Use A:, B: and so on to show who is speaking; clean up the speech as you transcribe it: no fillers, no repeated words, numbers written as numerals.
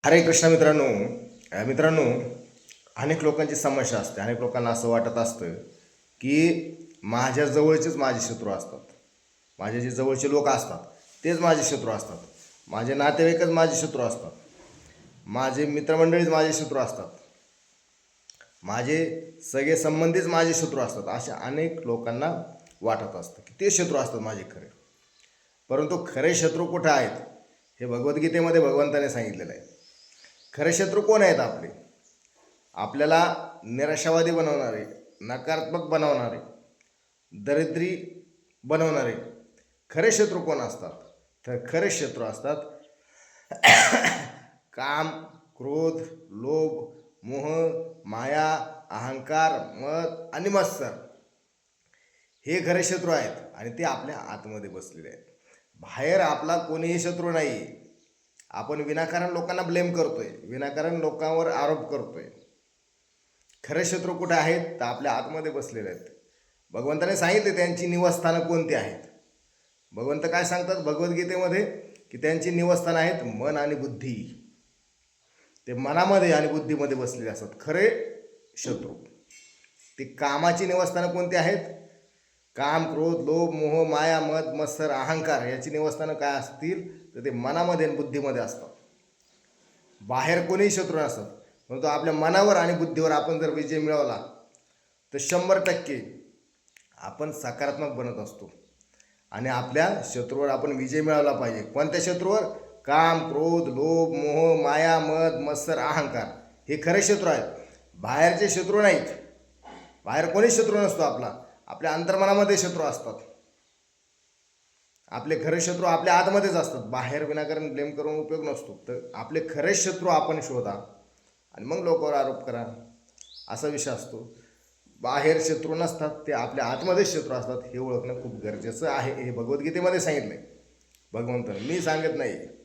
A: हरे कृष्ण मित्रांनो, अनेक लोकांची समस्या असते. अनेक लोकांना असं वाटत असतं की माझ्या जवळचेच माझे शत्रू असतात. माझे जे जवळचे लोक असतात तेच माझे शत्रू असतात. माझे नातेवाईकच माझे शत्रू असतात. माझे मित्रमंडळीच माझे शत्रू असतात. माझे सगळे संबंधीच माझे शत्रू असतात. अशा अनेक लोकांना वाटत असतं की ते शत्रू असतात माझे खरे. परंतु खरे शत्रू कुठे आहेत हे भगवद्गीतेमध्ये भगवंताने सांगितलेलं आहे. खरे शत्रू कोण आहेत आपले? आपल्याला निराशावादी बनवणारे, नकारात्मक बनवणारे, दरिद्री बनवणारे खरे शत्रू कोण असतात? तर खरे शत्रू असतात काम, क्रोध, लोभ, मोह, माया, अहंकार, मद आणि मत्सर हे खरे शत्रू आहेत आणि ते आपल्या आतमध्ये बसलेले आहेत. बाहेर आपला कोणीही शत्रू नाही. आपण विनाकारण लोकांना ब्लेम करतोय, विनाकारण लोकांवर आरोप करतोय. खरे शत्रू कुठे आहेत? तर आपल्या आतमध्ये बसलेले आहेत. भगवंताने सांगितले त्यांची निवासस्थानं कोणती आहेत. भगवंत काय सांगतात भगवद्गीतेमध्ये की त्यांची निवासस्थानं आहेत मन आणि बुद्धी. ते मनामध्ये आणि बुद्धीमध्ये बसलेले असतात खरे शत्रू. ते कामाची निवासस्थानं कोणती आहेत? काम, क्रोध, लोभ, मोह, माया, मद, मत्सर, अहंकार याची निवासस्थानं काय असतील तर ते मनामध्ये आणि बुद्धीमध्ये असतात. बाहेर कोणीही शत्रू नसतात. परंतु आपल्या मनावर आणि बुद्धीवर आपण जर विजय मिळवला तर 100% आपण सकारात्मक बनत असतो आणि आपल्या शत्रूवर आपण विजय मिळवला पाहिजे. कोणत्या शत्रूवर? काम, क्रोध, लोभ, मोह, माया, मद, मत्सर, अहंकार हे खरे शत्रू आहेत. बाहेरचे शत्रू नाहीत. बाहेर कोणीच शत्रू नसतो आपला. आपल्या अंतर्मनामध्ये शत्रू असतात. आपले खरे शत्रू आपल्या आतमध्येच असतात. बाहेर विनाकारण ब्लेम करून उपयोग नसतो. तर आपले खरे शत्रू आपण शोधा आणि मग लोकांवर आरोप करा, असा विषय असतो. बाहेर शत्रू नसतात, ते आपल्या आतमध्येच शत्रू असतात हे ओळखणं खूप गरजेचं आहे. हे भगवद्गीतेमध्ये सांगितलं आहे भगवंताने, मी सांगत नाही.